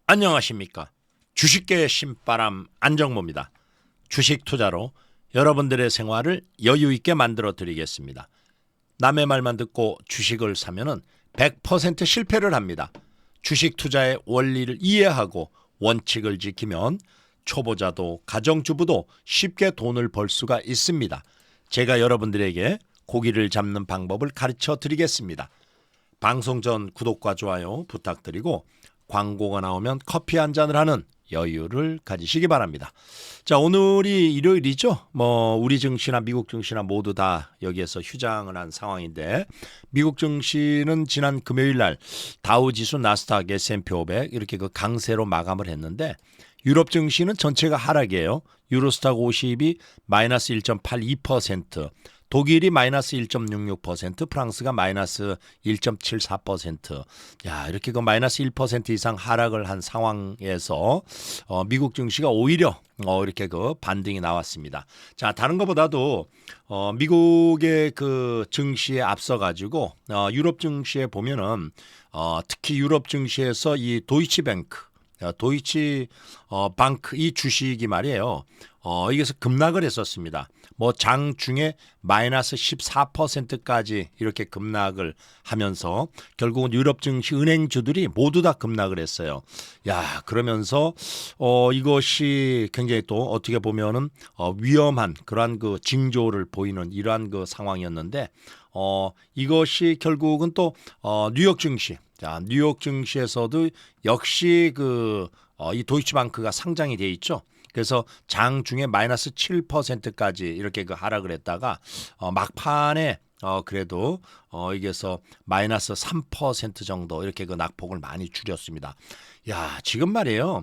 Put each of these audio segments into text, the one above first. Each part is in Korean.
안녕하십니까. 주식계의 신바람 안정모입니다. 주식 투자로 여러분들의 생활을 여유 있게 만들어 드리겠습니다. 남의 말만 듣고 주식을 사면은 100% 실패를 합니다. 주식 투자의 원리를 이해하고 원칙을 지키면 초보자도 가정주부도 쉽게 돈을 벌 수가 있습니다. 제가 여러분들에게 고기를 잡는 방법을 가르쳐 드리겠습니다. 방송 전 구독과 좋아요 부탁드리고 광고가 나오면 커피 한 잔을 하는 여유를 가지시기 바랍니다. 자, 오늘이 일요일이죠. 우리 증시나 미국 증시나 모두 다 여기에서 휴장을 한 상황인데, 미국 증시는 지난 금요일 날 다우 지수, 나스닥, S&P 500 이렇게 그 강세로 마감을 했는데, 유럽 증시는 전체가 하락이에요. 유로스탁 50이 마이너스 1.82%, 독일이 마이너스 1.66%, 프랑스가 마이너스 1.74%. 야, 이렇게 그 마이너스 1% 이상 하락을 한 상황에서 미국 증시가 오히려 이렇게 그 반등이 나왔습니다. 자, 다른 것보다도 미국의 그 증시에 앞서 가지고 유럽 증시에 보면은 특히 유럽 증시에서 이 도이치 방크 이 주식이 말이에요. 여기서 급락을 했었습니다. 장중에 마이너스 14%까지 이렇게 급락을 하면서 결국은 유럽 증시 은행주들이 모두 다 급락을 했어요. 야, 그러면서 이것이 굉장히 또 어떻게 보면은 위험한 그러한 그 징조를 보이는 이러한 그 상황이었는데 이것이 결국은 또 뉴욕 증시, 자, 뉴욕 증시에서도 역시 이 도이치방크가 상장이 돼 있죠. 그래서 장중에 마이너스 7%까지 이렇게 그 하락을 했다가 막판에 그래도 이게서 마이너스 3% 정도 이렇게 그 낙폭을 많이 줄였습니다. 야, 지금 말이에요.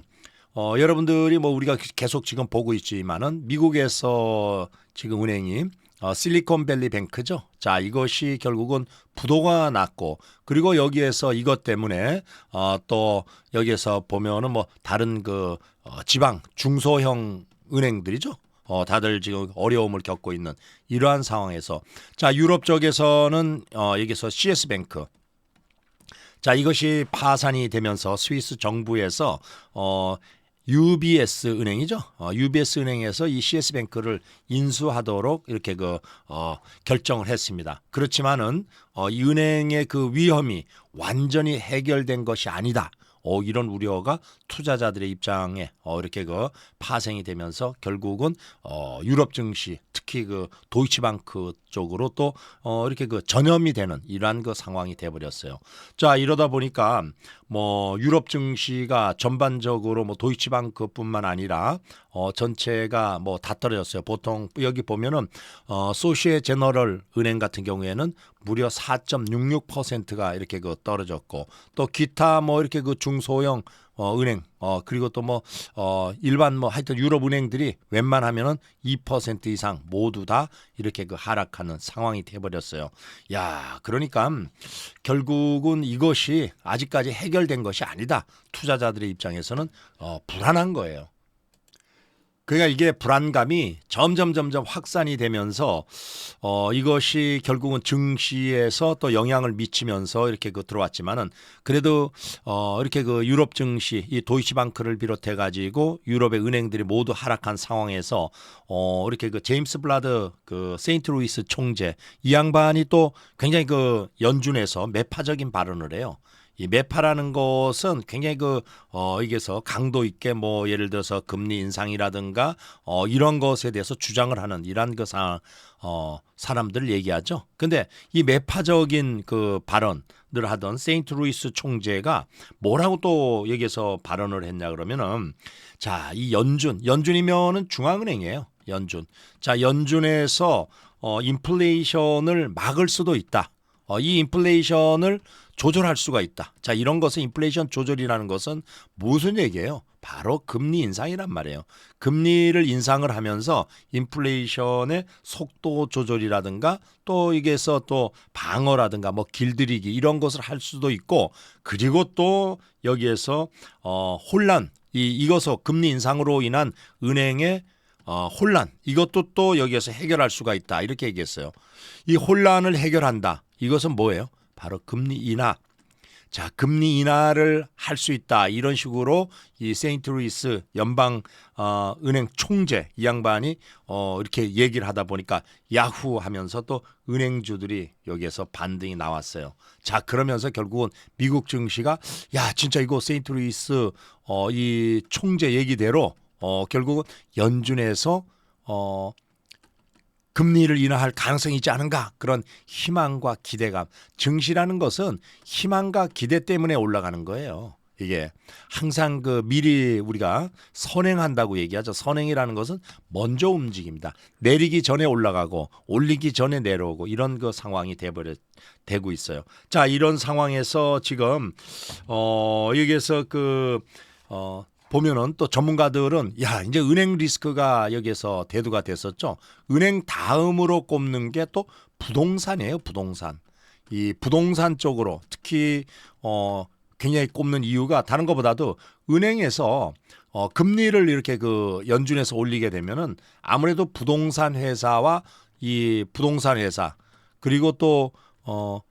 여러분들이 우리가 계속 지금 보고 있지만은 미국에서 지금 은행이 실리콘밸리 뱅크죠. 자, 이것이 결국은 부도가 났고, 그리고 여기에서 이것 때문에 또 여기에서 보면은 다른 지방 중소형 은행들이죠. 다들 지금 어려움을 겪고 있는 이러한 상황에서, 자, 유럽 쪽에서는 여기서 CS뱅크, 자, 이것이 파산이 되면서 스위스 정부에서 UBS 은행이죠. UBS 은행에서 이 CS뱅크를 인수하도록 이렇게 결정을 했습니다. 그렇지만은 이 은행의 그 위험이 완전히 해결된 것이 아니다. 이런 우려가 투자자들의 입장에 이렇게 파생이 되면서 결국은 유럽 증시, 특히 도이치방크 쪽으로 또 이렇게 전염이 되는 이러한 상황이 돼 버렸어요. 자, 이러다 보니까 유럽 증시가 전반적으로 도이치방크뿐만 아니라 전체가 다 떨어졌어요. 보통 여기 보면은 소시에 제너럴 은행 같은 경우에는 무려 4.66%가 이렇게 떨어졌고, 또 기타 이렇게 중소형 은행 그리고 또 일반 하여튼 유럽 은행들이 웬만하면은 2% 이상 모두 다 이렇게 하락하는 상황이 돼 버렸어요. 야, 그러니까 결국은 이것이 아직까지 해결된 것이 아니다. 투자자들의 입장에서는 불안한 거예요. 그러니까 이게 불안감이 점점 확산이 되면서 이것이 결국은 증시에서 또 영향을 미치면서 이렇게 들어왔지만은, 그래도 이렇게 유럽 증시 이 도이치방크를 비롯해 가지고 유럽의 은행들이 모두 하락한 상황에서 이렇게 제임스 블라드 세인트루이스 총재, 이 양반이 또 굉장히 연준에서 매파적인 발언을 해요. 이 매파라는 것은 굉장히 이게서 강도 있게 예를 들어서 금리 인상이라든가 이런 것에 대해서 주장을 하는 이러한 사람들 얘기하죠. 근데 이 매파적인 발언을 하던 세인트루이스 총재가 뭐라고 또 여기서 발언을 했냐 그러면은, 자, 이 연준이면은 중앙은행이에요. 연준. 자, 연준에서 인플레이션을 막을 수도 있다. 이 인플레이션을 조절할 수가 있다. 자, 이런 것은 인플레이션 조절이라는 것은 무슨 얘기예요? 바로 금리 인상이란 말이에요. 금리를 인상을 하면서 인플레이션의 속도 조절이라든가 또 이게서 또 방어라든가 길들이기 이런 것을 할 수도 있고, 그리고 또 여기에서 혼란, 이것을 금리 인상으로 인한 은행의 혼란, 이것도 또 여기에서 해결할 수가 있다. 이렇게 얘기했어요. 이 혼란을 해결한다. 이것은 뭐예요? 바로 금리 인하. 자, 금리 인하를 할 수 있다. 이런 식으로 이 세인트루이스 연방 은행 총재 이 양반이 이렇게 얘기를 하다 보니까 야후 하면서 또 은행주들이 여기에서 반등이 나왔어요. 자, 그러면서 결국은 미국 증시가 야, 진짜 이거 세인트루이스 이 총재 얘기대로 결국은 연준에서 금리를 인하할 가능성이 있지 않은가, 그런 희망과 기대감. 증시라는 것은 희망과 기대 때문에 올라가는 거예요. 이게 항상 그 미리 우리가 선행한다고 얘기하죠. 선행이라는 것은 먼저 움직입니다. 내리기 전에 올라가고 올리기 전에 내려오고 이런 그 상황이 되고 있어요. 자, 이런 상황에서 지금 여기에서 보면은 또 전문가들은 야, 이제 은행 리스크가 여기에서 대두가 됐었죠. 은행 다음으로 꼽는 게 또 부동산이에요. 부동산. 이 부동산 쪽으로 특히 굉장히 꼽는 이유가 다른 것보다도 은행에서 금리를 이렇게 그 연준에서 올리게 되면은 아무래도 부동산 회사와 이 부동산 회사 그리고 또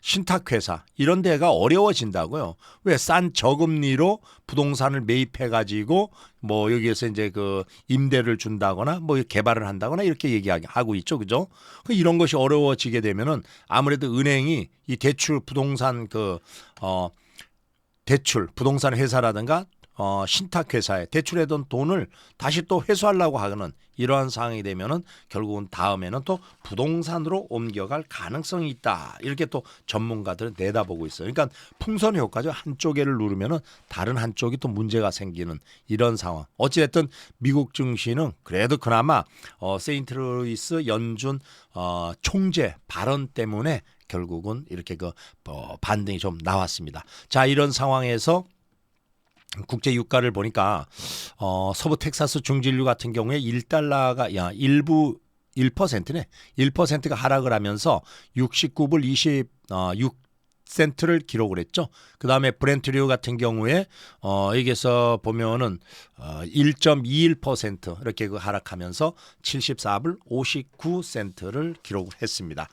신탁회사 이런 데가 어려워진다고요. 왜? 싼 저금리로 부동산을 매입해 가지고 뭐 여기에서 이제 그 임대를 준다거나 뭐 개발을 한다거나 이렇게 얘기하고 있죠. 그죠? 이런 것이 어려워지게 되면은 아무래도 은행이 이 대출 부동산 대출 부동산 회사라든가 신탁회사에 대출해둔 돈을 다시 또 회수하려고 하는 이러한 상황이 되면은 결국은 다음에는 또 부동산으로 옮겨갈 가능성이 있다. 이렇게 또 전문가들은 내다보고 있어요. 그러니까 풍선 효과죠. 한쪽에를 누르면은 다른 한쪽이 또 문제가 생기는 이런 상황. 어찌됐든 미국 증시는 그래도 그나마 세인트루이스 연준 총재 발언 때문에 결국은 이렇게 반등이 좀 나왔습니다. 자, 이런 상황에서 국제 유가를 보니까 서부 텍사스 중진류 같은 경우에 1달러가 일부 1%네. 1%가 하락을 하면서 69불 26센트를 기록을 했죠. 그다음에 브렌트류 같은 경우에 여기서 보면은 1.21% 이렇게 하락하면서 74불 59센트를 기록을 했습니다.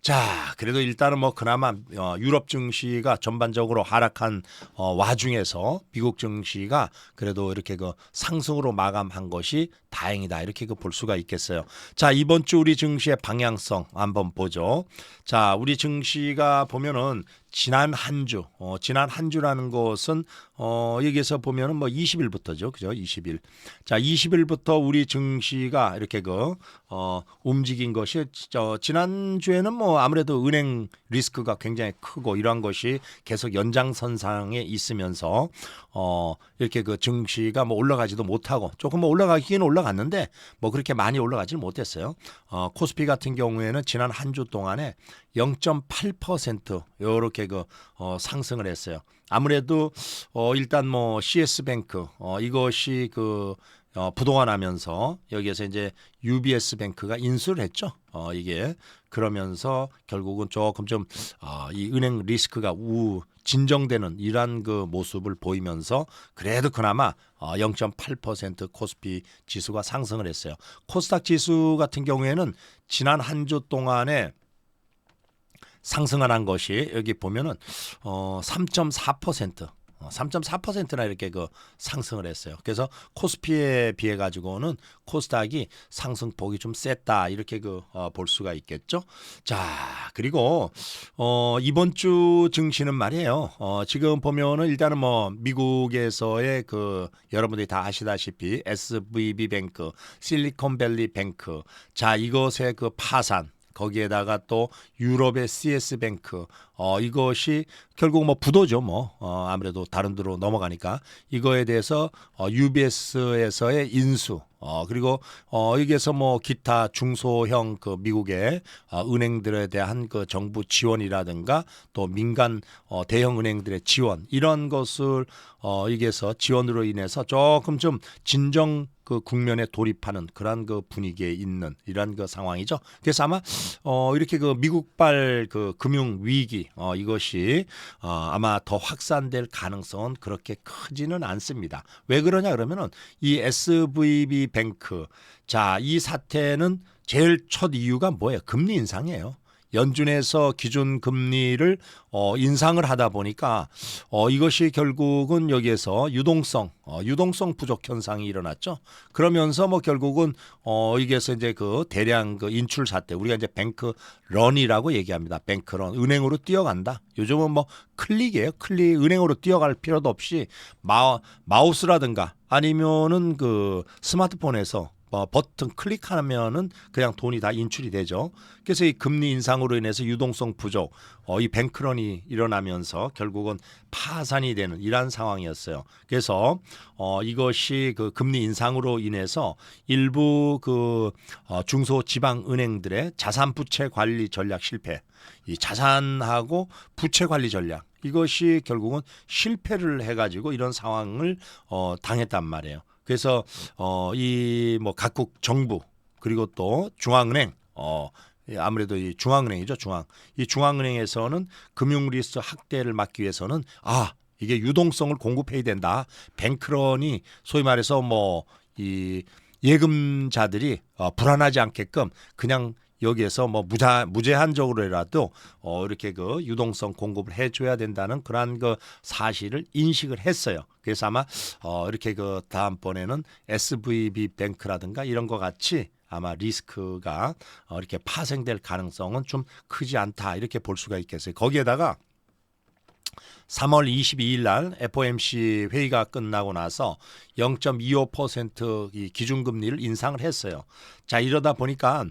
자, 그래도 일단은 뭐 그나마 유럽 증시가 전반적으로 하락한 와중에서 미국 증시가 그래도 이렇게 상승으로 마감한 것이 다행이다. 이렇게 볼 수가 있겠어요. 자, 이번 주 우리 증시의 방향성 한번 보죠. 자, 우리 증시가 보면은 지난 한 주라는 것은 여기서 보면은 뭐 20일부터죠. 그죠? 20일. 자, 20일부터 우리 증시가 이렇게 움직인 것이 지난주에는 뭐 아무래도 은행 리스크가 굉장히 크고 이러한 것이 계속 연장선상에 있으면서 이렇게 증시가 뭐 올라가지도 못하고 조금 뭐 올라가기는 올라갔는데 뭐 그렇게 많이 올라가지는 못했어요. 코스피 같은 경우에는 지난 한 주 동안에 0.8% 이렇게 상승을 했어요. 아무래도 일단 뭐 CS뱅크 이것이 부도가 여기에서 이제 UBS 뱅크가 인수를 했죠. 이게 그러면서 결국은 조금 좀 이 은행 리스크가 진정되는 이러한 모습을 보이면서 그래도 그나마 0.8% 코스피 지수가 상승을 했어요. 코스닥 지수 같은 경우에는 지난 한 주 동안에 상승을 한 것이 여기 보면은 3.4%나 이렇게 상승을 했어요. 그래서 코스피에 비해 가지고는 코스닥이 상승폭이 좀 셌다 이렇게 볼 수가 있겠죠. 자, 그리고 이번 주 증시는 말이에요. 지금 보면은 일단은 뭐 미국에서의 여러분들이 다 아시다시피 SVB 뱅크, 실리콘밸리 뱅크, 자 이것의 파산. 거기에다가 또 유럽의 CS뱅크 이것이 결국 뭐 부도죠. 아무래도 다른 데로 넘어가니까 이거에 대해서 UBS에서의 인수 그리고 여기에서 뭐 기타 중소형 미국의 은행들에 대한 정부 지원이라든가 또 민간 대형 은행들의 지원 이런 것을 여기에서 지원으로 인해서 조금 좀 진정 국면에 돌입하는 그런 분위기에 있는 이런 상황이죠. 그래서 아마 이렇게 미국발 금융 위기 이것이 아마 더 확산될 가능성은 그렇게 크지는 않습니다. 왜 그러냐 그러면은 이 SVB 뱅크 자, 이 사태는 제일 첫 이유가 뭐예요? 금리 인상이에요. 연준에서 기준 금리를 인상을 하다 보니까 이것이 결국은 여기에서 유동성 부족 현상이 일어났죠. 그러면서 뭐 결국은 이게서 이제 그 대량 그 인출 사태, 우리가 이제 뱅크런이라고 얘기합니다. 뱅크런, 은행으로 뛰어간다. 요즘은 뭐 클릭이에요. 클릭, 은행으로 뛰어갈 필요도 없이 마우스라든가 아니면은 그 스마트폰에서 버튼 클릭하면은 그냥 돈이 다 인출이 되죠. 그래서 이 금리 인상으로 인해서 유동성 부족, 이 뱅크런이 일어나면서 결국은 파산이 되는 이러한 상황이었어요. 그래서 이것이 그 금리 인상으로 인해서 일부 그 중소지방 은행들의 자산 부채 관리 전략 실패, 이 자산하고 부채 관리 전략 이것이 결국은 실패를 해가지고 이런 상황을 당했단 말이에요. 그래서 이 뭐 각국 정부 그리고 또 중앙은행 아무래도 이 중앙은행이죠. 이 중앙은행에서는 금융 리스크 확대를 막기 위해서는 이게 유동성을 공급해야 된다. 뱅크런이 소위 말해서 뭐 이 예금자들이 불안하지 않게끔 그냥 여기에서 뭐 무제한적으로라도 이렇게 그 유동성 공급을 해줘야 된다는 그러한 그 사실을 인식을 했어요. 그래서 아마 이렇게 그 다음번에는 SVB 뱅크라든가 이런 것 같이 아마 리스크가 이렇게 파생될 가능성은 좀 크지 않다 이렇게 볼 수가 있겠어요. 거기에다가 3월 22일 날 FOMC 회의가 끝나고 나서 0.25% 이 기준금리를 인상을 했어요. 자, 이러다 보니까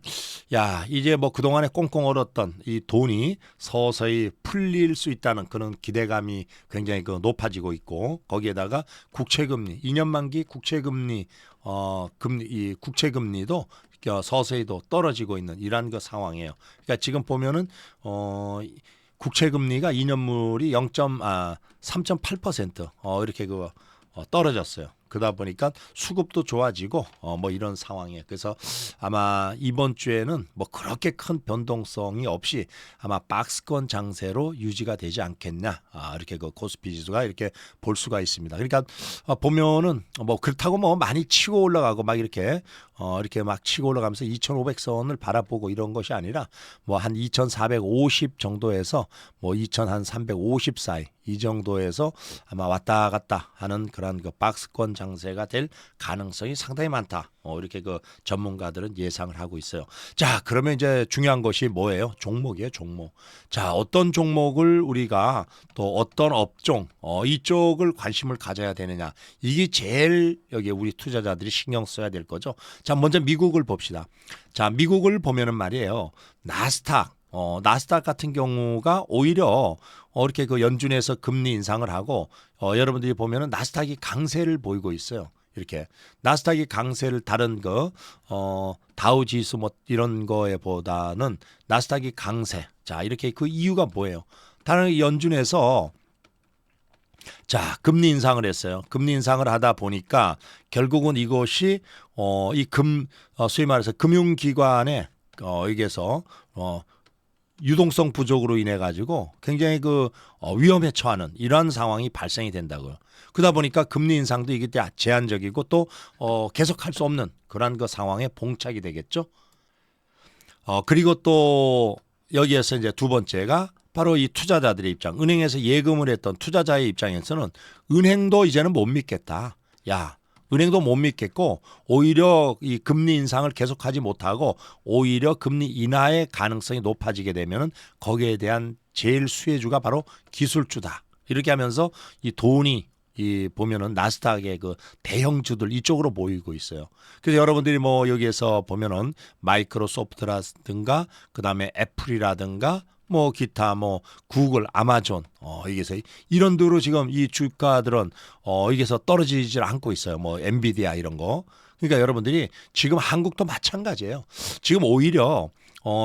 이제 뭐 그동안에 꽁꽁 얼었던 이 돈이 서서히 풀릴 수 있다는 그런 기대감이 굉장히 그 높아지고 있고, 거기에다가 국채금리, 2년 만기 국채금리 이 국채금리도 서서히도 떨어지고 있는 이러한 그 상황이에요. 그러니까 지금 보면은 국채금리가 2년물이 3.8% 이렇게 떨어졌어요. 그러다 보니까 수급도 좋아지고 뭐 이런 상황이에요. 그래서 아마 이번 주에는 뭐 그렇게 큰 변동성이 없이 아마 박스권 장세로 유지가 되지 않겠냐. 이렇게 그 코스피 지수가 이렇게 볼 수가 있습니다. 그러니까 보면은 뭐 그렇다고 뭐 많이 치고 올라가고 막 이렇게 막 치고 올라가면서 2,500선을 바라보고 이런 것이 아니라 뭐 한 2,450 정도에서 뭐 2,350 사이 이 정도에서 아마 왔다 갔다 하는 그런 그 박스권 장세가 될 가능성이 상당히 많다. 이렇게 그 전문가들은 예상을 하고 있어요. 자, 그러면 이제 중요한 것이 뭐예요? 종목이에요, 종목. 자, 어떤 종목을 우리가 또 어떤 업종 이쪽을 관심을 가져야 되느냐. 이게 제일 여기 우리 투자자들이 신경 써야 될 거죠. 자, 먼저 미국을 봅시다. 자, 미국을 보면은 말이에요. 나스닥 같은 경우가 오히려 이렇게 그 연준에서 금리 인상을 하고 여러분들이 보면은 나스닥이 강세를 보이고 있어요. 이렇게 나스닥이 강세를 다른 다우 지수 뭐 이런 거에 보다는 나스닥이 강세. 자, 이렇게 그 이유가 뭐예요? 다른 연준에서 자, 금리 인상을 했어요. 금리 인상을 하다 보니까 결국은 이것이 소위 말해서 금융기관에 여기에서 유동성 부족으로 인해 가지고 굉장히 그 위험에 처하는 이러한 상황이 발생이 된다고요. 그러다 보니까 금리 인상도 이게 제한적이고 또 계속할 수 없는 그러한 그 상황에 봉착이 되겠죠. 그리고 또 여기에서 이제 두 번째가 바로 이 투자자들의 입장, 은행에서 예금을 했던 투자자의 입장에서는 은행도 이제는 못 믿겠다. 은행도 못 믿겠고 오히려 이 금리 인상을 계속하지 못하고 오히려 금리 인하의 가능성이 높아지게 되면은 거기에 대한 제일 수혜주가 바로 기술주다. 이렇게 하면서 이 돈이 보면은 나스닥의 그 대형주들 이쪽으로 모이고 있어요. 그래서 여러분들이 뭐 여기에서 보면은 마이크로소프트라든가 그다음에 애플이라든가 뭐 기타 뭐 구글, 아마존 이게서 이런 데로 지금 이 주가들은 이게서 떨어지질 않고 있어요. 뭐 엔비디아 이런 거. 그러니까 여러분들이 지금 한국도 마찬가지예요. 지금 오히려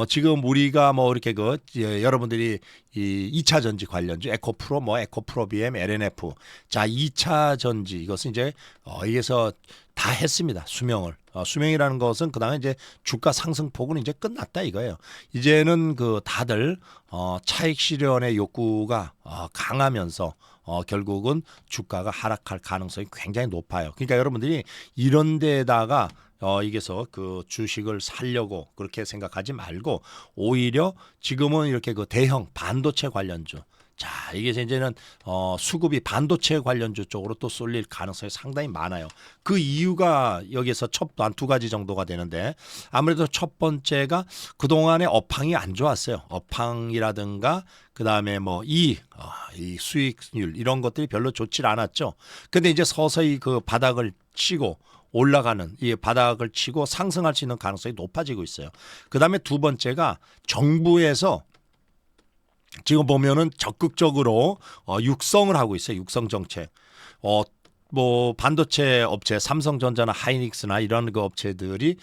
지금 우리가 뭐 이렇게 여러분들이 이 2차 전지 관련주 에코프로 뭐 에코프로 BM LNF 자 2차 전지 이것은 이제 여기서 다 했습니다. 수명이라는 것은 그다음에 이제 주가 상승폭은 이제 끝났다 이거예요. 이제는 그 다들 차익 실현의 욕구가 강하면서 결국은 주가가 하락할 가능성이 굉장히 높아요. 그러니까 여러분들이 이런 데다가 이게서 그 주식을 살려고 그렇게 생각하지 말고 오히려 지금은 이렇게 그 대형 반도체 관련주 자 이게 이제는 수급이 반도체 관련주 쪽으로 또 쏠릴 가능성이 상당히 많아요. 그 이유가 여기서 한 두 가지 정도가 되는데 아무래도 첫 번째가 그동안의 업황이 안 좋았어요. 업황이라든가 그다음에 뭐 이 수익률 이런 것들이 별로 좋질 않았죠. 근데 이제 서서히 그 바닥을 치고 올라가는 이 바닥을 치고 상승할 수 있는 가능성이 높아지고 있어요. 그다음에 두 번째가 정부에서 지금 보면은 적극적으로 육성을 하고 있어요. 육성 정책. 뭐 반도체 업체 삼성전자나 하이닉스나 이런 그 업체들이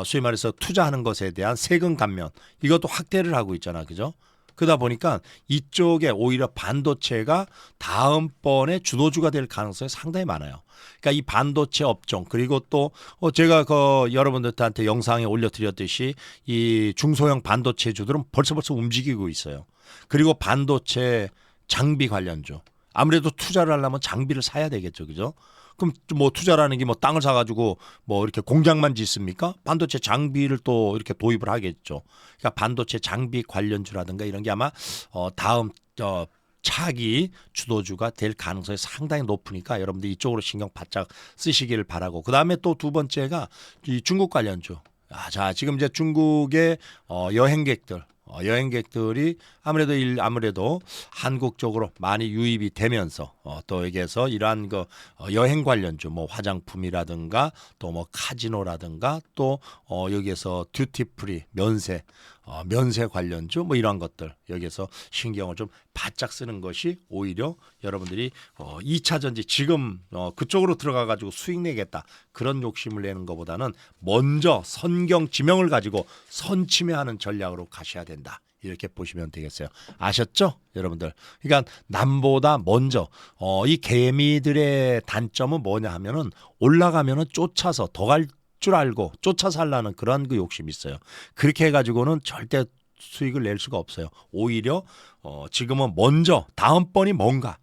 소위 말해서 투자하는 것에 대한 세금 감면 이것도 확대를 하고 있잖아. 그죠? 그러다 보니까 이쪽에 오히려 반도체가 다음번에 주도주가 될 가능성이 상당히 많아요. 그러니까 이 반도체 업종 그리고 또 제가 그 여러분들한테 영상에 올려드렸듯이 이 중소형 반도체주들은 벌써 움직이고 있어요. 그리고 반도체 장비 관련주 아무래도 투자를 하려면 장비를 사야 되겠죠, 그죠? 그럼 뭐 투자라는 게 뭐 땅을 사가지고 뭐 이렇게 공장만 짓습니까? 반도체 장비를 또 이렇게 도입을 하겠죠. 그러니까 반도체 장비 관련주라든가 이런 게 아마 다음 차기 주도주가 될 가능성이 상당히 높으니까 여러분들 이쪽으로 신경 바짝 쓰시기를 바라고 그다음에 또 두 번째가 이 중국 관련주. 자 지금 이제 중국의 여행객들이 아무래도 한국 쪽으로 많이 유입이 되면서 또 여기에서 이러한 그 여행 관련주 뭐 화장품이라든가 또 뭐 카지노라든가 또 여기에서 듀티프리 면세 관련주 뭐 이러한 것들 여기에서 신경을 좀 바짝 쓰는 것이 오히려 여러분들이 2차 전지 지금 그쪽으로 들어가 가지고 수익 내겠다 그런 욕심을 내는 것보다는 먼저 선경 지명을 가지고 선침해하는 전략으로 가셔야 된다. 이렇게 보시면 되겠어요. 아셨죠? 여러분들. 그러니까 남보다 먼저 이 개미들의 단점은 뭐냐 하면은 올라가면은 쫓아서 더 갈 줄 알고 쫓아서 하려는 그런 그 욕심이 있어요. 그렇게 해가지고는 절대 수익을 낼 수가 없어요. 오히려 지금은 먼저 다음번이 뭔가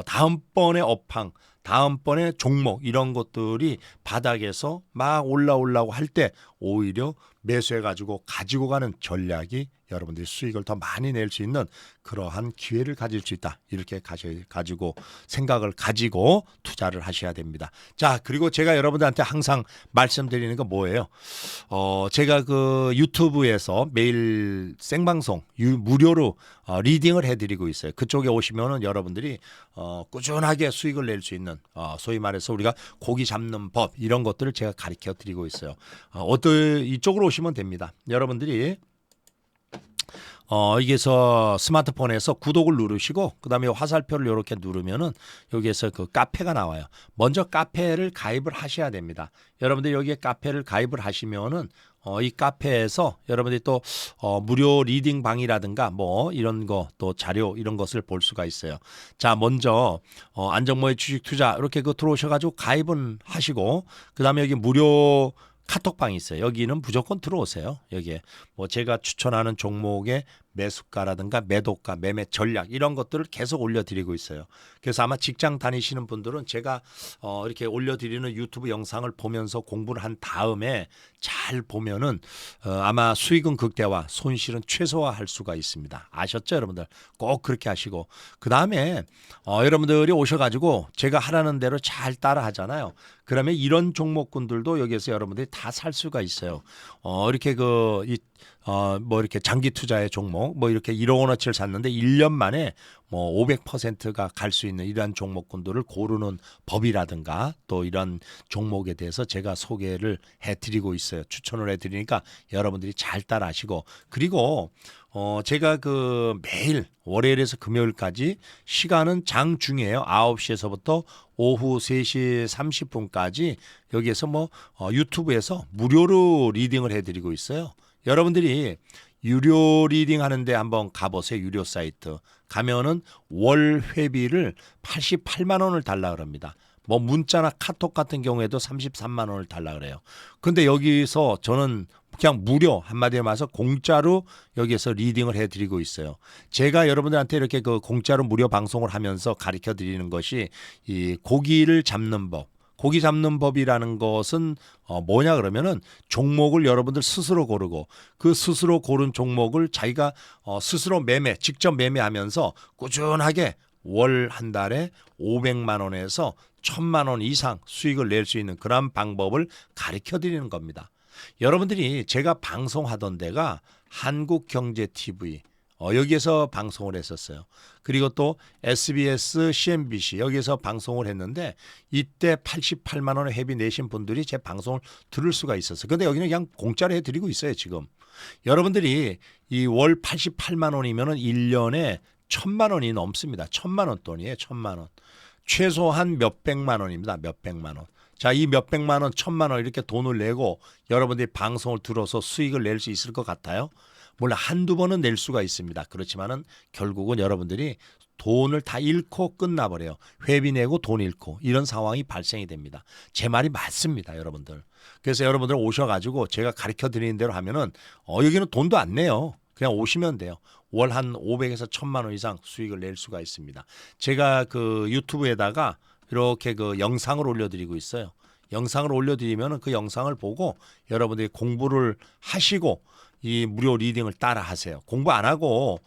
다음번의 업황 다음번에 종목 이런 것들이 바닥에서 막 올라오려고 할 때 오히려 매수해가지고 가지고 가는 전략이 여러분들이 수익을 더 많이 낼 수 있는 그러한 기회를 가질 수 있다. 이렇게 가지고 생각을 가지고 투자를 하셔야 됩니다. 자, 그리고 제가 여러분들한테 항상 말씀드리는 건 뭐예요? 제가 그 유튜브에서 매일 생방송 무료로 리딩을 해드리고 있어요. 그쪽에 오시면은 여러분들이 꾸준하게 수익을 낼 수 있는 소위 말해서 우리가 고기 잡는 법 이런 것들을 제가 가르쳐 드리고 있어요. 이쪽으로 오시면 됩니다. 여러분들이 여기서 스마트폰에서 구독을 누르시고 그다음에 화살표를 이렇게 누르면은 여기에서 그 카페가 나와요. 먼저 카페를 가입을 하셔야 됩니다. 여러분들 여기에 카페를 가입을 하시면은 이 카페에서 여러분들이 또 무료 리딩 방이라든가 뭐 이런 거 또 자료 이런 것을 볼 수가 있어요. 자, 먼저 안정모의 주식 투자 이렇게 들어오셔가지고 가입은 하시고 그다음에 여기 무료 카톡방이 있어요. 여기는 무조건 들어오세요. 여기에 뭐 제가 추천하는 종목의 매수가라든가 매도가, 매매 전략 이런 것들을 계속 올려드리고 있어요. 그래서 아마 직장 다니시는 분들은 제가 이렇게 올려드리는 유튜브 영상을 보면서 공부를 한 다음에 잘 보면은 아마 수익은 극대화, 손실은 최소화할 수가 있습니다. 아셨죠, 여러분들? 꼭 그렇게 하시고 그 다음에 여러분들이 오셔가지고 제가 하라는 대로 잘 따라 하잖아요. 그러면 이런 종목군들도 여기에서 여러분들이 다 살 수가 있어요. 이렇게 뭐 이렇게 장기 투자의 종목 뭐 이렇게 1억 원어치를 샀는데 1년 만에 뭐 500%가 갈 수 있는 이러한 종목군들을 고르는 법이라든가 또 이런 종목에 대해서 제가 소개를 해드리고 있어요. 추천을 해드리니까 여러분들이 잘 따라하시고 그리고 제가 그 매일 월요일에서 금요일까지 시간은 장중이에요. 9시에서부터 오후 3시 30분까지 여기에서 뭐 유튜브에서 무료로 리딩을 해드리고 있어요. 여러분들이 유료 리딩 하는데 한번 가보세요. 유료 사이트 가면은 월 회비를 88만 원을 달라 그럽니다. 뭐 문자나 카톡 같은 경우에도 33만 원을 달라 그래요. 근데 여기서 저는 그냥 무료 한마디로 말해서 공짜로 여기에서 리딩을 해드리고 있어요. 제가 여러분들한테 이렇게 그 공짜로 무료 방송을 하면서 가르쳐 드리는 것이 이 고기를 잡는 법. 고기 잡는 법이라는 것은 뭐냐 그러면은 종목을 여러분들 스스로 고르고 그 스스로 고른 종목을 자기가 스스로 직접 매매하면서 꾸준하게 월 한 달에 500만 원에서 1000만 원 이상 수익을 낼 수 있는 그런 방법을 가르쳐 드리는 겁니다. 여러분들이 제가 방송하던 데가 한국경제TV 여기에서 방송을 했었어요. 그리고 또 SBS, CNBC 여기에서 방송을 했는데 이때 88만 원의 회비 내신 분들이 제 방송을 들을 수가 있었어요. 근데 여기는 그냥 공짜로 해드리고 있어요. 지금 여러분들이 이 월 88만 원이면은 1년에 1000만 원이 넘습니다. 1000만 원 돈이에요. 1000만 원. 최소한 몇백만 원입니다. 몇백만 원. 자, 이 몇백만 원, 1000만 원 이렇게 돈을 내고 여러분들이 방송을 들어서 수익을 낼 수 있을 것 같아요? 물론 한두 번은 낼 수가 있습니다. 그렇지만은 결국은 여러분들이 돈을 다 잃고 끝나버려요. 회비 내고 돈 잃고 이런 상황이 발생이 됩니다. 제 말이 맞습니다, 여러분들. 그래서 여러분들 오셔가지고 제가 가르쳐 드리는 대로 하면은 여기는 돈도 안 내요. 그냥 오시면 돼요. 월 한 500에서 1000만 원 이상 수익을 낼 수가 있습니다. 제가 그 유튜브에다가 이렇게 그 영상을 올려드리고 있어요. 영상을 올려드리면 그 영상을 보고 여러분들이 공부를 하시고 이 무료 리딩을 따라 하세요. 공부 안 하고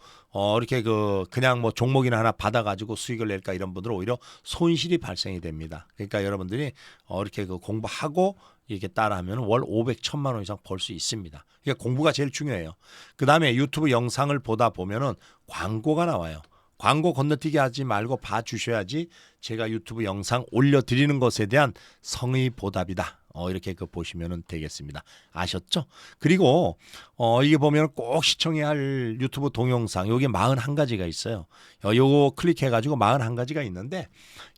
이렇게 그냥 뭐 종목이나 하나 받아가지고 수익을 낼까 이런 분들은 오히려 손실이 발생이 됩니다. 그러니까 여러분들이 이렇게 공부하고 이렇게 따라하면 월 500, 1000만 원 이상 벌 수 있습니다. 그러니까 공부가 제일 중요해요. 그 다음에 유튜브 영상을 보다 보면은 광고가 나와요. 광고 건너뛰기 하지 말고 봐주셔야지 제가 유튜브 영상 올려드리는 것에 대한 성의 보답이다. 이렇게 보시면 되겠습니다. 아셨죠? 그리고 이게 보면 꼭 시청해야 할 유튜브 동영상 여기 41가지가 있어요. 요거 클릭해가지고 41가지가 있는데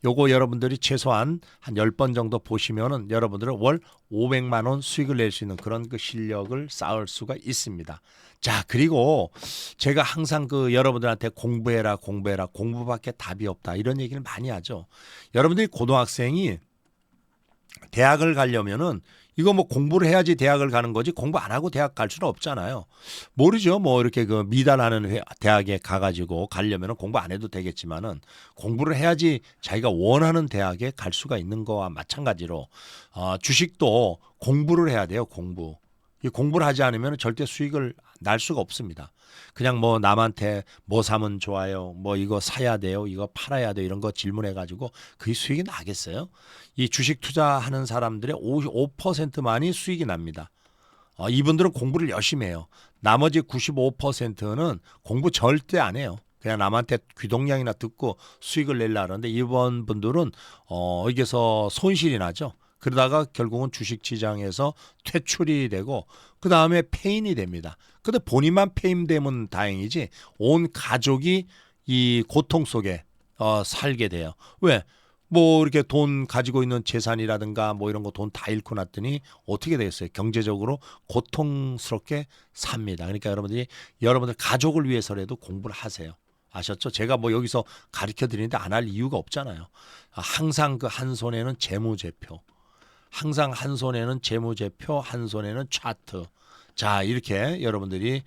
요거 여러분들이 최소한 한 10번 정도 보시면은 여러분들은 월 500만 원 수익을 낼 수 있는 그런 그 실력을 쌓을 수가 있습니다. 자, 그리고 제가 항상 여러분들한테 공부해라, 공부밖에 답이 없다 이런 얘기를 많이 하죠. 여러분들이 고등학생이 대학을 가려면은 이거 뭐 공부를 해야지 대학을 가는 거지 공부 안 하고 대학 갈 수는 없잖아요. 모르죠. 뭐 이렇게 미달하는 대학에 가가지고 가려면은 공부 안 해도 되겠지만은 공부를 해야지 자기가 원하는 대학에 갈 수가 있는 거와 마찬가지로 주식도 공부를 해야 돼요. 이 공부를 하지 않으면 절대 수익을 날 수가 없습니다. 그냥 뭐 남한테 뭐 사면 좋아요, 뭐 이거 사야 돼요, 이거 팔아야 돼요 이런 거 질문해가지고 그게 수익이 나겠어요? 이 주식 투자하는 사람들의 55%만이 수익이 납니다. 이분들은 공부를 열심히 해요. 나머지 95%는 공부 절대 안 해요. 그냥 남한테 귀동냥이나 듣고 수익을 내려고 하는데 이번 분들은 여기서 손실이 나죠. 그러다가 결국은 주식시장에서 퇴출이 되고 그 다음에 폐인이 됩니다. 근데 본인만 폐인되면 다행이지 온 가족이 이 고통 속에 살게 돼요. 왜? 뭐 이렇게 돈 가지고 있는 재산이라든가 뭐 이런 거 돈 다 잃고 났더니 어떻게 되겠어요? 경제적으로 고통스럽게 삽니다. 그러니까 여러분들 가족을 위해서라도 공부를 하세요. 아셨죠? 제가 뭐 여기서 가르쳐 드리는데 안 할 이유가 없잖아요. 항상 한 손에는 재무제표. 항상 한 손에는 재무제표, 한 손에는 차트. 자, 이렇게 여러분들이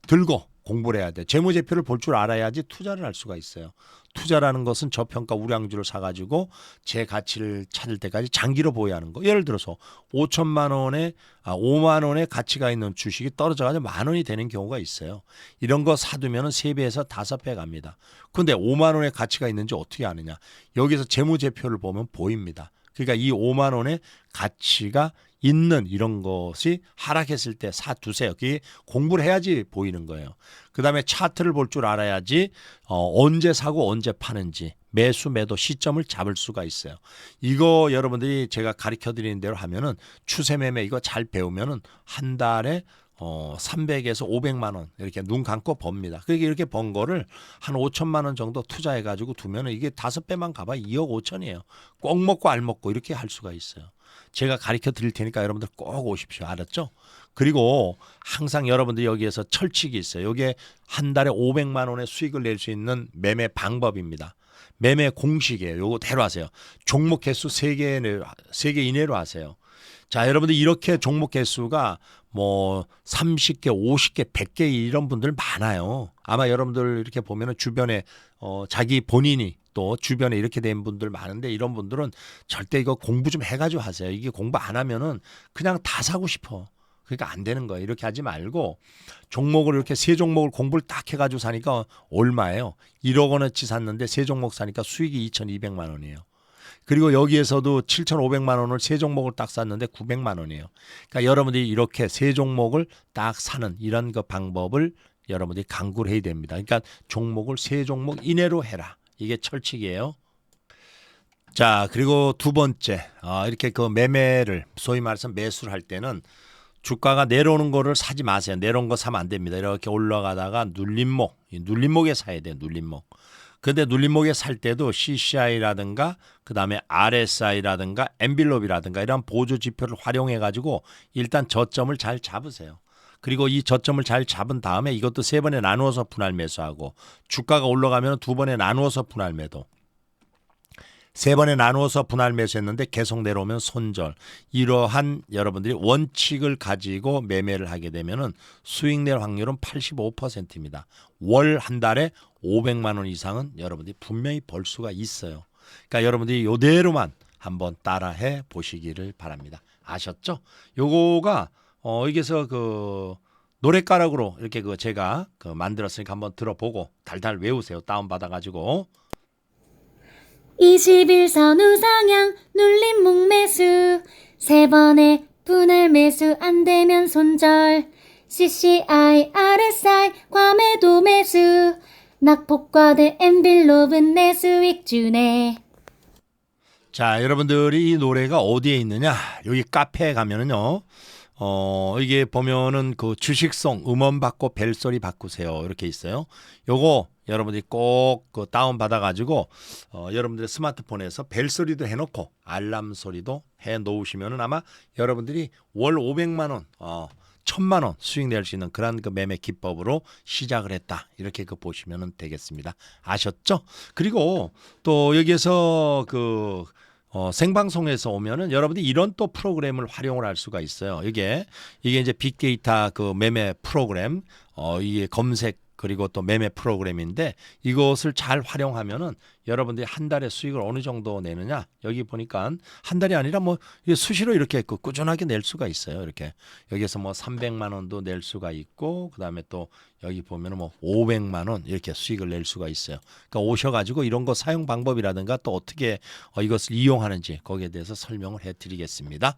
들고 공부를 해야 돼. 재무제표를 볼 줄 알아야지 투자를 할 수가 있어요. 투자라는 것은 저평가 우량주를 사가지고 제 가치를 찾을 때까지 장기로 보유하는 거. 예를 들어서 5만 원의 가치가 있는 주식이 떨어져가지고 10,000원이 되는 경우가 있어요. 이런 거 사두면 3배에서 5배 갑니다. 근데 5만 원의 가치가 있는지 어떻게 아느냐. 여기서 재무제표를 보면 보입니다. 그러니까 이 5만 원의 가치가 있는 이런 것이 하락했을 때 사두세요. 그게 공부를 해야지 보이는 거예요. 그 다음에 차트를 볼 줄 알아야지 언제 사고 언제 파는지 매수 매도 시점을 잡을 수가 있어요. 이거 여러분들이 제가 가르쳐 드리는 대로 하면은 추세 매매 이거 잘 배우면은 한 달에 300에서 500만 원 이렇게 눈 감고 법니다. 그러니까 이렇게 번 거를 한 5천만 원 정도 투자해 가지고 두면은 이게 5배만 가봐 2억 5천이에요. 꼭 먹고 알 먹고 이렇게 할 수가 있어요. 제가 가르쳐 드릴 테니까 여러분들 꼭 오십시오. 알았죠? 그리고 항상 여러분들 여기에서 철칙이 있어요. 이게 한 달에 500만 원의 수익을 낼 수 있는 매매 방법입니다. 매매 공식이에요. 요거 대로 하세요. 종목 개수 3개 이내로 하세요. 자, 여러분들 이렇게 종목 개수가 뭐 30개, 50개, 100개 이런 분들 많아요. 아마 여러분들 이렇게 보면은 주변에 자기 본인이 또 주변에 이렇게 된 분들 많은데 이런 분들은 절대 이거 공부 좀 해가지고 하세요. 이게 공부 안 하면은 그냥 다 사고 싶어. 그러니까 안 되는 거예요. 이렇게 하지 말고 종목을 이렇게 세 종목을 공부를 딱 해가지고 사니까 얼마예요? 1억 원어치 샀는데 세 종목 사니까 수익이 2,200만 원이에요. 그리고 여기에서도 7,500만 원을 세 종목을 딱 샀는데 900만 원이에요. 그러니까 여러분들이 이렇게 세 종목을 딱 사는 이런 그 방법을 여러분들이 강구를 해야 됩니다. 그러니까 종목을 세 종목 이내로 해라. 이게 철칙이에요. 자, 그리고 두 번째, 이렇게 그 매매를 소위 말해서 매수를 할 때는 주가가 내려오는 거를 사지 마세요. 내려온 거 사면 안 됩니다. 이렇게 올라가다가 눌림목, 눌림목에 사야 돼요. 눌림목. 근데 눌림목에 살 때도 CCI라든가 그다음에 RSI라든가 엔빌롭이라든가 이런 보조 지표를 활용해 가지고 일단 저점을 잘 잡으세요. 그리고 이 저점을 잘 잡은 다음에 이것도 세 번에 나누어서 분할 매수하고 주가가 올라가면 두 번에 나누어서 분할 매도. 세 번에 나누어서 분할 매수했는데 계속 내려오면 손절. 이러한 여러분들이 원칙을 가지고 매매를 하게 되면은 수익 낼 확률은 85%입니다. 월 한 달에 500만 원 이상은 여러분들이 분명히 벌 수가 있어요. 그러니까 여러분들이 이대로만 한번 따라해 보시기를 바랍니다. 아셨죠? 요거가 여기서 그 노랫가락으로 이렇게 그 제가 그 만들었으니까 한번 들어보고 달달 외우세요. 다운 받아 가지고. 21선 우상향 눌림목 매수 세 번의 분할 매수 안 되면 손절 CCI, RSI 과매도 매수 낙폭과대 엔빌롭은 내 수익 주네. 자, 여러분들이 이 노래가 어디에 있느냐? 여기 카페에 가면은요. 이게 보면은 그 주식송 음원 받고 벨소리 바꾸세요. 이렇게 있어요. 요거 여러분들이 꼭 그 다운 받아 가지고 여러분들의 스마트폰에서 벨소리도 해 놓고 알람 소리도 해 놓으시면은 아마 여러분들이 월 500만 원 1,000만 원 수익 낼 수 있는 그런 그 매매 기법으로 시작을 했다. 이렇게 그 보시면 되겠습니다. 아셨죠? 그리고 또 여기에서 그 생방송에서 오면은 여러분들이 이런 또 프로그램을 활용을 할 수가 있어요. 이게 이제 빅데이터 그 매매 프로그램 이게 검색 그리고 또 매매 프로그램인데 이것을 잘 활용하면은 여러분들이 한 달에 수익을 어느 정도 내느냐 여기 보니까 한 달이 아니라 뭐 수시로 이렇게 꾸준하게 낼 수가 있어요. 이렇게 여기서 뭐 300만 원도 낼 수가 있고 그다음에 또 여기 보면은 뭐 500만 원 이렇게 수익을 낼 수가 있어요. 그러니까 오셔가지고 이런 거 사용 방법이라든가 또 어떻게 이것을 이용하는지 거기에 대해서 설명을 해드리겠습니다.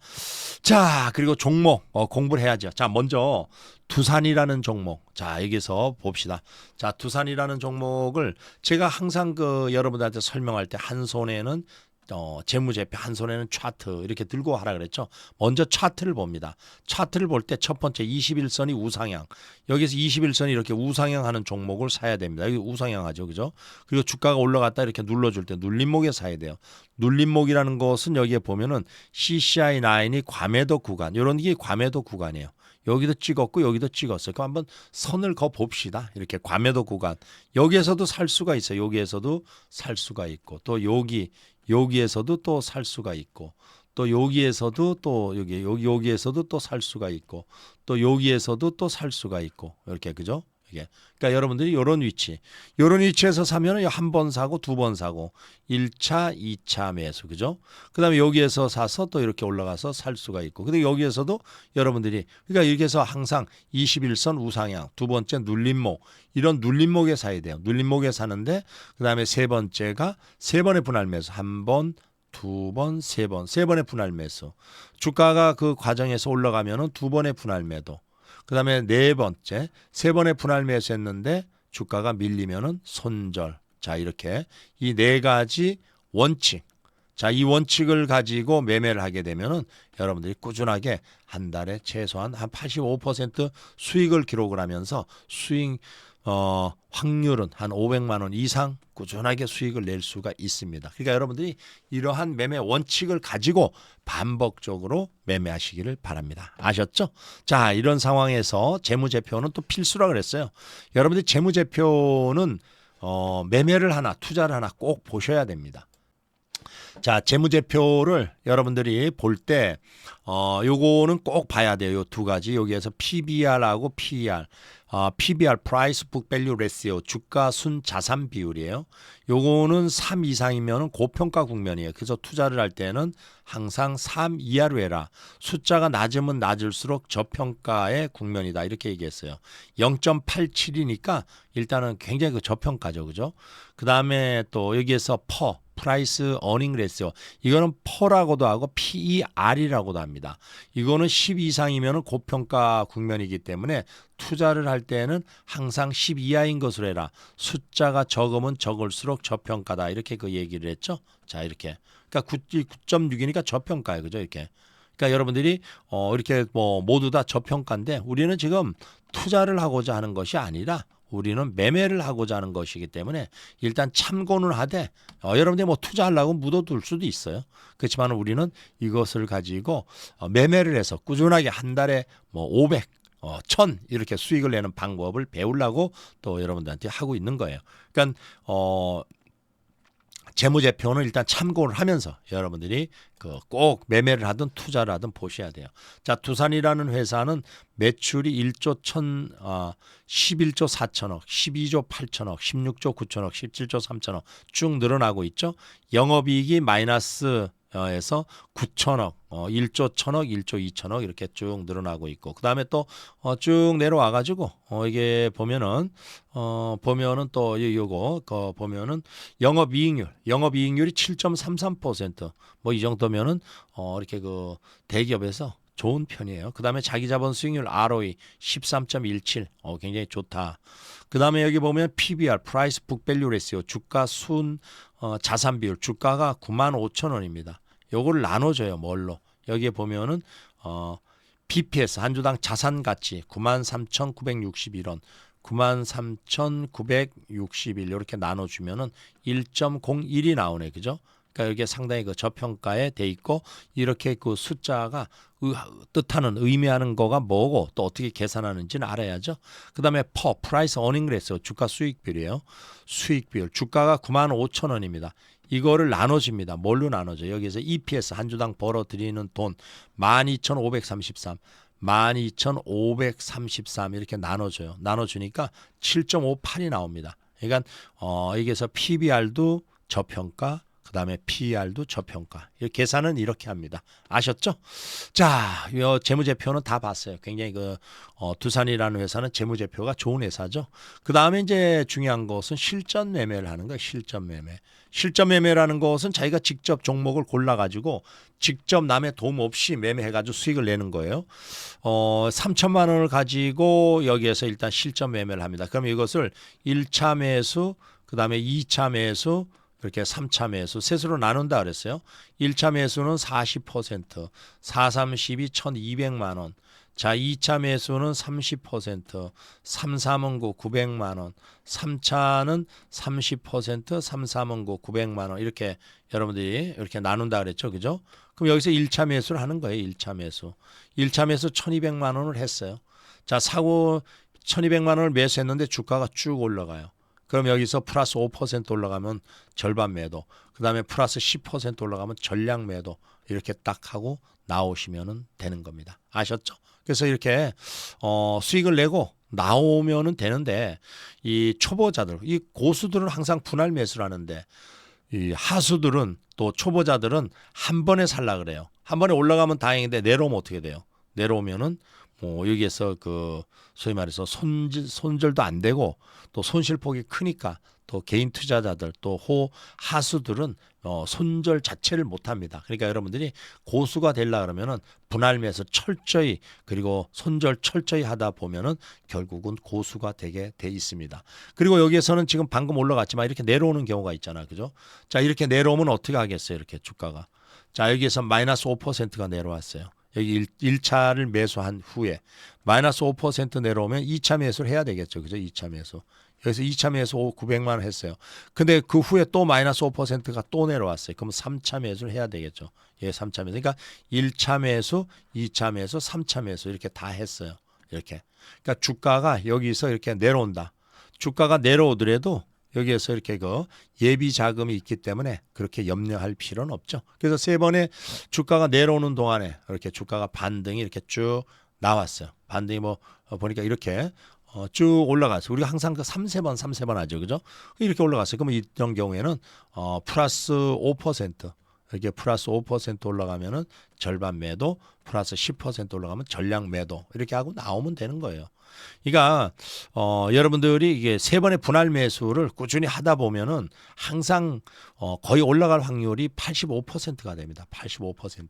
자, 그리고 종목 공부를 해야죠. 자, 먼저 두산이라는 종목. 자, 여기서 봅시다. 자, 두산이라는 종목을 제가 항상 그 여러분들한테 설명할 때 한 손에는 재무제표 한 손에는 차트 이렇게 들고 하라 그랬죠. 먼저 차트를 봅니다. 차트를 볼 때 첫 번째 21선이 우상향. 여기서 21선이 이렇게 우상향하는 종목을 사야 됩니다. 여기 우상향하죠. 그죠? 그리고 주가가 올라갔다 이렇게 눌러줄 때 눌림목에 사야 돼요. 눌림목이라는 것은 여기에 보면은 CCI 9이 과매도 구간. 이런 게 과매도 구간이에요. 여기도 찍었고 여기도 찍었어요. 그럼 한번 선을 그어 봅시다. 이렇게 과매도 구간. 여기에서도 살 수가 있어요. 여기에서도 살 수가 있고 또 여기에서도 또 살 수가 있고 또 여기에서도 또 여기에서도 또 살 수가 있고 또 여기에서도 또 살 수가 있고 이렇게 그죠? 이게 그러니까 여러분들이 이런 위치에서 사면은 한 번 사고 두 번 사고 1차, 2차 매수 그죠? 그다음에 여기에서 사서 또 이렇게 올라가서 살 수가 있고 근데 여기에서도 여러분들이 그러니까 여기에서 항상 21선 우상향 두 번째 눌림목 이런 눌림목에 사야 돼요. 눌림목에 사는데 그다음에 세 번째가 세 번의 분할 매수 한 번 두 번, 세 번의 분할 매수. 주가가 그 과정에서 올라가면은 두 번의 분할 매도. 그다음에 네 번째, 세 번의 분할 매수했는데 주가가 밀리면은 손절. 자, 이렇게 이 네 가지 원칙. 자, 이 원칙을 가지고 매매를 하게 되면은 여러분들이 꾸준하게 한 달에 최소한 한 85% 수익을 기록을 하면서 수익 확률은 한 500만 원 이상 꾸준하게 수익을 낼 수가 있습니다. 그러니까 여러분들이 이러한 매매 원칙을 가지고 반복적으로 매매하시기를 바랍니다. 아셨죠? 자, 이런 상황에서 재무제표는 또 필수라 그랬어요. 여러분들이 재무제표는 매매를 하나 투자를 하나 꼭 보셔야 됩니다. 자, 재무제표를 여러분들이 볼 때, 요거는 꼭 봐야 돼요. 요 두 가지. 여기에서 PBR하고 PER. PBR, Price Book Value Ratio, 주가 순 자산 비율이에요. 요거는 3 이상이면 고평가 국면이에요. 그래서 투자를 할 때는 항상 3 이하로 해라. 숫자가 낮으면 낮을수록 저평가의 국면이다. 이렇게 얘기했어요. 0.87이니까 일단은 굉장히 그 저평가죠. 그죠? 그 다음에 또 여기에서 프라이스 어닝 레시오, 이거는 퍼라고도 하고 PER이라고도 합니다. 이거는 10 이상이면 고평가 국면이기 때문에 투자를 할 때는 항상 10 이하인 것으로 해라. 숫자가 적으면 적을수록 저평가다. 이렇게 그 얘기를 했죠. 자, 이렇게. 그러니까 9.6이니까 저평가예요. 그죠? 이렇게. 그러니까 여러분들이 이렇게 뭐 모두 다 저평가인데 우리는 지금 투자를 하고자 하는 것이 아니라 우리는 매매를 하고자 하는 것이기 때문에 일단 참고는 하되 여러분들이 뭐 투자하려고 묻어둘 수도 있어요. 그렇지만 우리는 이것을 가지고 매매를 해서 꾸준하게 한 달에 뭐 500, 1000 이렇게 수익을 내는 방법을 배우려고 또 여러분들한테 하고 있는 거예요. 그러니까 재무제표는 일단 참고를 하면서 여러분들이 꼭 매매를 하든 투자를 하든 보셔야 돼요. 자, 두산이라는 회사는 매출이 11조 4천억, 12조 8천억, 16조 9천억, 17조 3천억 쭉 늘어나고 있죠. 영업이익이 마이너스 에서 9천억, 1조 1천억, 1조 2천억 이렇게 쭉 늘어나고 있고, 그 다음에 또 쭉 내려와 가지고 이게 보면은 또 요거 보면은 영업이익률이 7.33%, 뭐 이 정도면은 이렇게 그 대기업에서 좋은 편이에요. 그 다음에 자기자본 수익률 ROE 13.17, 굉장히 좋다. 그 다음에 여기 보면 PBR, Price Book Value Ratio, 주가 순 자산 비율, 주가가 95,000원입니다. 요거를 나눠줘요. 뭘로? 여기에 보면은 BPS 한 주당 자산 가치 93,961원, 93,961 이렇게 나눠주면은 1.01이 나오네, 그죠? 그러니까 이게 상당히 그 저평가에 돼 있고, 이렇게 그 숫자가 뜻하는 의미하는 거가 뭐고 또 어떻게 계산하는지는 알아야죠. 그다음에 프라이스 어닝 레시오, 주가 수익 비율이에요. 수익 비율, 주가가 95,000원입니다. 이거를 나눠줍니다. 뭘로 나눠줘? 여기서 EPS 한 주당 벌어들이는 돈 12,533, 12,533 이렇게 나눠줘요. 나눠주니까 7.58이 나옵니다. 그러니까 여기서 PBR도 저평가, 그 다음에 PER도 저평가. 계산은 이렇게 합니다. 아셨죠? 자, 이 재무제표는 다 봤어요. 굉장히 두산이라는 회사는 재무제표가 좋은 회사죠. 그 다음에 이제 중요한 것은 실전 매매를 하는 거예요. 실전 매매. 실전 매매라는 것은 자기가 직접 종목을 골라가지고 직접 남의 도움 없이 매매해가지고 수익을 내는 거예요. 3천만 원을 가지고 여기에서 일단 실전 매매를 합니다. 그럼 이것을 1차 매수, 그 다음에 2차 매수, 그렇게 3차 매수 셋으로 나눈다 그랬어요. 1차 매수는 40%, 4, 3, 12, 1,200만 원. 자, 2차 매수는 30%, 3, 3은 9, 900만 원. 3차는 30%, 3, 3은 9, 900만 원. 이렇게 여러분들이 이렇게 나눈다 그랬죠. 그죠? 그럼 여기서 1차 매수를 하는 거예요. 1차 매수. 1차 매수 1,200만 원을 했어요. 자, 사고 1,200만 원을 매수했는데 주가가 쭉 올라가요. 그럼 여기서 플러스 5% 올라가면 절반 매도, 그 다음에 플러스 10% 올라가면 전량 매도, 이렇게 딱 하고 나오시면 되는 겁니다. 아셨죠? 그래서 이렇게 수익을 내고 나오면은 되는데, 이 초보자들, 이 고수들은 항상 분할 매수를 하는데, 이 하수들은, 또 초보자들은 한 번에 살라 그래요. 한 번에 올라가면 다행인데 내려오면 어떻게 돼요? 내려오면은 여기에서 소위 말해서 손절도 안 되고, 또 손실폭이 크니까 또 개인 투자자들, 또 하수들은 손절 자체를 못 합니다. 그러니까 여러분들이 고수가 되려 그러면은 분할 매수 철저히, 그리고 손절 철저히 하다 보면은 결국은 고수가 되게 돼 있습니다. 그리고 여기에서는 지금 방금 올라갔지만 이렇게 내려오는 경우가 있잖아. 그죠? 자, 이렇게 내려오면 어떻게 하겠어요? 이렇게 주가가. 자, 여기에서 마이너스 5%가 내려왔어요. 여기 1차를 매수한 후에 마이너스 5% 내려오면 2차 매수를 해야 되겠죠. 그죠? 2차 매수. 여기서 2차 매수 900만 원 했어요. 근데 그 후에 또 마이너스 5%가 또 내려왔어요. 그럼 3차 매수를 해야 되겠죠. 예, 3차 매수. 그러니까 1차 매수, 2차 매수, 3차 매수 이렇게 다 했어요. 이렇게. 그러니까 주가가 여기서 이렇게 내려온다. 주가가 내려오더라도 여기에서 이렇게 그 예비 자금이 있기 때문에 그렇게 염려할 필요는 없죠. 그래서 세 번에 주가가 내려오는 동안에 이렇게 주가가 반등이 이렇게 쭉 나왔어요. 반등이 뭐 보니까 이렇게 쭉 올라갔어요. 우리가 항상 그 3세 번 하죠. 그죠? 이렇게 올라갔어요. 그러면 이런 경우에는 플러스 5% 이렇게 플러스 5% 올라가면은 절반 매도, 플러스 10% 올라가면 전량 매도 이렇게 하고 나오면 되는 거예요. 그러니까 여러분들이 이게 세 번의 분할 매수를 꾸준히 하다 보면은 항상 거의 올라갈 확률이 85%가 됩니다. 85%.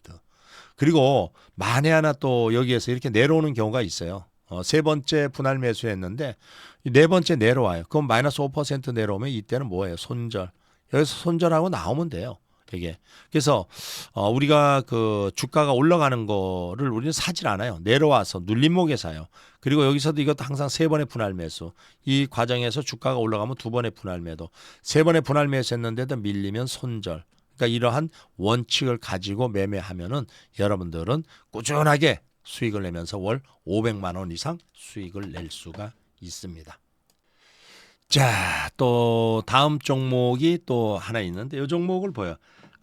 그리고 만에 하나 또 여기에서 이렇게 내려오는 경우가 있어요. 세 번째 분할 매수했는데 네 번째 내려와요. 그럼 마이너스 5% 내려오면 이때는 뭐예요? 손절. 여기서 손절하고 나오면 돼요. 이게 그래서 우리가 그 주가가 올라가는 거를 우리는 사질 않아요. 내려와서 눌림목에 사요. 그리고 여기서도 이것도 항상 세 번의 분할 매수. 이 과정에서 주가가 올라가면 두 번의 분할 매도. 세 번의 분할 매수했는데도 밀리면 손절. 그러니까 이러한 원칙을 가지고 매매하면은 여러분들은 꾸준하게 수익을 내면서 월 500만 원 이상 수익을 낼 수가 있습니다. 자, 또 다음 종목이 또 하나 있는데 이 종목을 보여.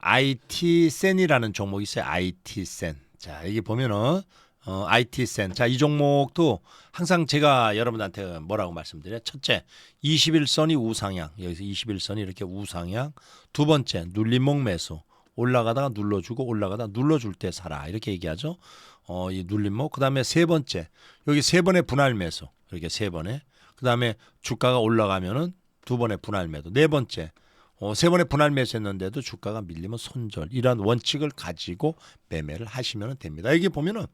IT센이라는 종목이 있어요. IT센. 자, 여기 보면은 IT센. 자, 이 종목도 항상 제가 여러분한테 뭐라고 말씀드려요? 첫째, 21선이 우상향. 여기서 21선이 이렇게 우상향. 두 번째, 눌림목 매수. 올라가다가 눌러주고 올라가다가 눌러줄 때 사라. 이렇게 얘기하죠. 이 눌림목. 그다음에 세 번째. 여기 세 번의 분할 매수. 이렇게 세 번에. 그다음에 주가가 올라가면은 두 번의 분할 매도. 네 번째. 세 번의 분할 매수했는데도 주가가 밀리면 손절. 이러한 원칙을 가지고 매매를 하시면 됩니다. 여기 보면은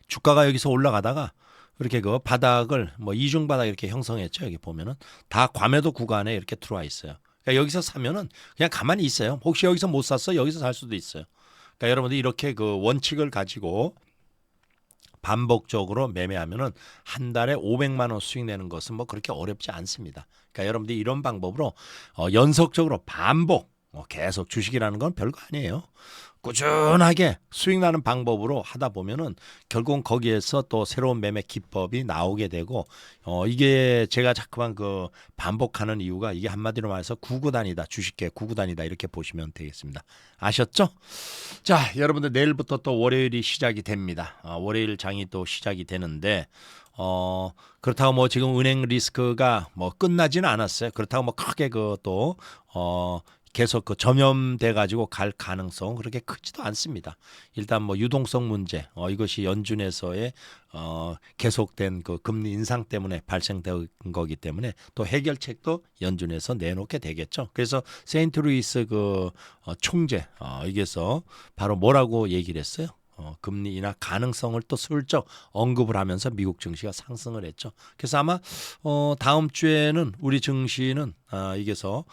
주가가 여기서 올라가다가 이렇게 그 바닥을 뭐 이중 바닥 이렇게 형성했죠. 여기 보면은 다 과매도 구간에 이렇게 들어와 있어요. 그러니까 여기서 사면은 그냥 가만히 있어요. 혹시 여기서 못 샀어? 여기서 살 수도 있어요. 그러니까 여러분들이 이렇게 그 원칙을 가지고 반복적으로 매매하면은 한 달에 500만 원 수익 내는 것은 뭐 그렇게 어렵지 않습니다. 그러니까 여러분들이 이런 방법으로 연속적으로 반복 계속 주식이라는 건 별거 아니에요. 꾸준하게 수익 나는 방법으로 하다 보면은 결국은 거기에서 또 새로운 매매 기법이 나오게 되고 이게 제가 자꾸만 그 반복하는 이유가 이게 한마디로 말해서 구구단이다. 주식계 구구단이다. 이렇게 보시면 되겠습니다. 아셨죠? 자, 여러분들 내일부터 또 월요일이 시작이 됩니다. 월요일 장이 또 시작이 되는데 그렇다고 뭐 지금 은행 리스크가 뭐 끝나지는 않았어요. 그렇다고 뭐 크게 그또 계속 그 전염돼 가지고 갈 가능성 그렇게 크지도 않습니다. 일단 뭐 유동성 문제 이것이 연준에서의 계속된 그 금리 인상 때문에 발생된 거기 때문에 또 해결책도 연준에서 내놓게 되겠죠. 그래서 세인트루이스 그 총재 여기서 바로 뭐라고 얘기를 했어요? 금리 인하 가능성을 또 슬쩍 언급을 하면서 미국 증시가 상승을 했죠. 그래서 아마 다음 주에는 우리 증시는 이게서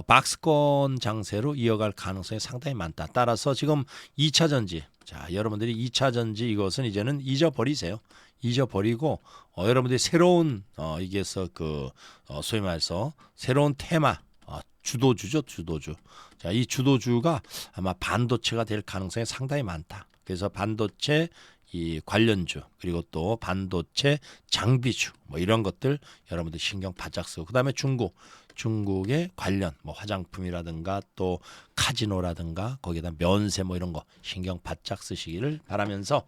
박스권 장세로 이어갈 가능성이 상당히 많다. 따라서 지금 2차 전지, 자 여러분들이 2차 전지 이것은 이제는 잊어버리세요. 잊어버리고 여러분들이 새로운 이게서 그 소위 말해서 새로운 테마 주도주죠, 주도주. 자, 이 주도주가 아마 반도체가 될 가능성이 상당히 많다. 그래서 반도체 이 관련주 그리고 또 반도체 장비주 뭐 이런 것들 여러분들 신경 바짝 쓰고 그다음에 중국의 관련 뭐 화장품이라든가 또 카지노라든가 거기다 면세 뭐 이런 거 신경 바짝 쓰시기를 바라면서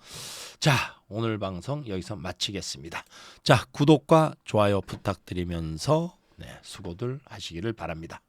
자 오늘 방송 여기서 마치겠습니다. 자 구독과 좋아요 부탁드리면서 네, 수고들 하시기를 바랍니다.